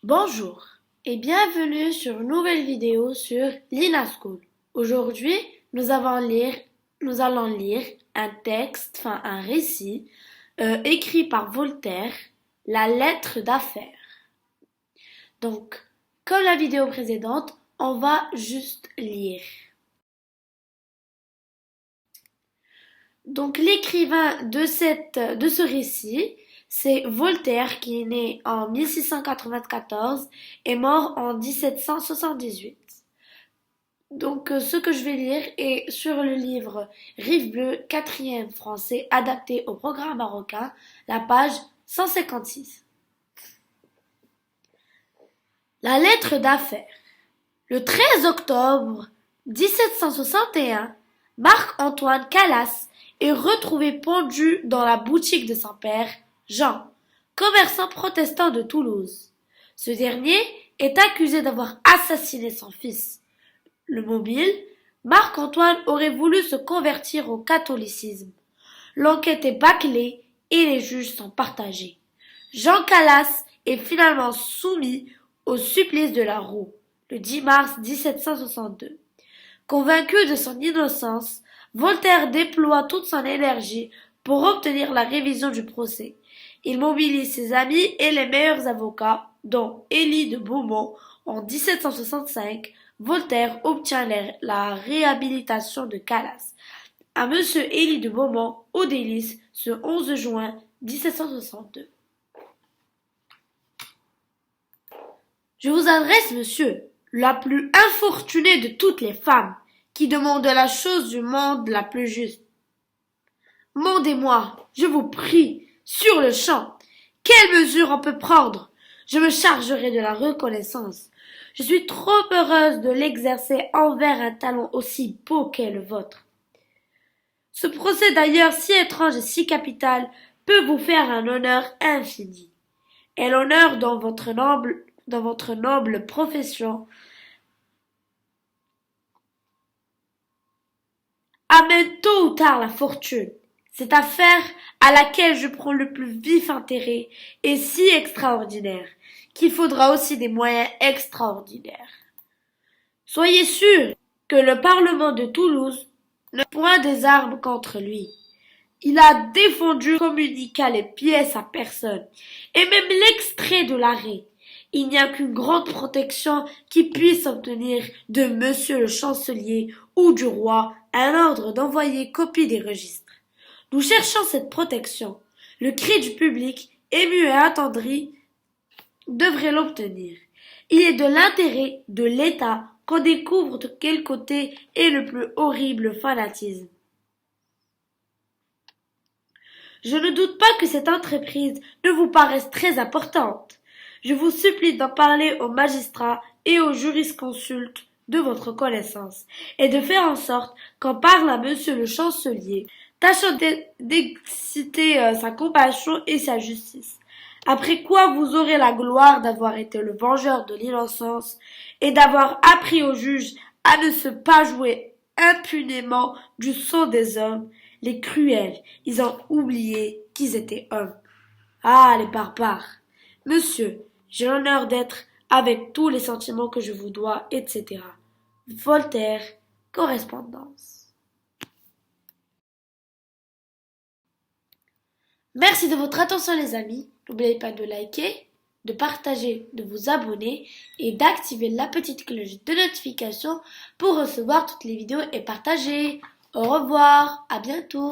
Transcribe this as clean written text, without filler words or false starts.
Bonjour et bienvenue sur une nouvelle vidéo sur Lina School. Aujourd'hui, nous allons lire un texte, un récit écrit par Voltaire, La lettre d'affaires. Donc, comme la vidéo précédente, on va juste lire. Donc, l'écrivain de ce récit, c'est Voltaire qui est né en 1694 et mort en 1778. Donc, ce que je vais lire est sur le livre Rive bleue, 4e français, adapté au programme marocain, la page 156. La lettre d'affaires. Le 13 octobre 1761, Marc-Antoine Calas est retrouvé pendu dans la boutique de son père, Jean, commerçant protestant de Toulouse. Ce dernier est accusé d'avoir assassiné son fils. Le mobile, Marc-Antoine aurait voulu se convertir au catholicisme. L'enquête est bâclée et les juges sont partagés. Jean Calas est finalement soumis au supplice de la roue, le 10 mars 1762. Convaincu de son innocence, Voltaire déploie toute son énergie pour obtenir la révision du procès. Il mobilise ses amis et les meilleurs avocats, dont Élie de Beaumont. En 1765, Voltaire obtient la réhabilitation de Calas. À Monsieur Élie de Beaumont, au délice, ce 11 juin 1762. Je vous adresse, monsieur, la plus infortunée de toutes les femmes, qui demande la chose du monde la plus juste. Mandez-moi, je vous prie, sur le champ, quelle mesure on peut prendre? Je me chargerai de la reconnaissance. Je suis trop heureuse de l'exercer envers un talent aussi beau qu'est le vôtre. Ce procès d'ailleurs si étrange et si capital peut vous faire un honneur infini. Et l'honneur dans votre noble profession amène tôt ou tard la fortune. Cette affaire à laquelle je prends le plus vif intérêt est si extraordinaire qu'il faudra aussi des moyens extraordinaires. Soyez sûr que le Parlement de Toulouse ne point des armes contre lui. Il a défendu, communiqua les pièces à personne, et même l'extrait de l'arrêt. Il n'y a qu'une grande protection qui puisse obtenir de monsieur le chancelier ou du roi un ordre d'envoyer copie des registres. Nous cherchons cette protection. Le cri du public, ému et attendri, devrait l'obtenir. Il est de l'intérêt de l'État qu'on découvre de quel côté est le plus horrible fanatisme. Je ne doute pas que cette entreprise ne vous paraisse très importante. Je vous supplie d'en parler aux magistrats et aux jurisconsultes de votre connaissance, et de faire en sorte qu'en parle à monsieur le chancelier, tâchant d'exciter sa compassion et sa justice. Après quoi vous aurez la gloire d'avoir été le vengeur de l'innocence et d'avoir appris aux juges à ne se pas jouer impunément du sang des hommes. Les cruels, ils ont oublié qu'ils étaient hommes. Ah, les barbares! Monsieur, j'ai l'honneur d'être, avec tous les sentiments que je vous dois, etc. Voltaire, correspondance. Merci de votre attention les amis. N'oubliez pas de liker, de partager, de vous abonner et d'activer la petite cloche de notification pour recevoir toutes les vidéos et partager. Au revoir, à bientôt.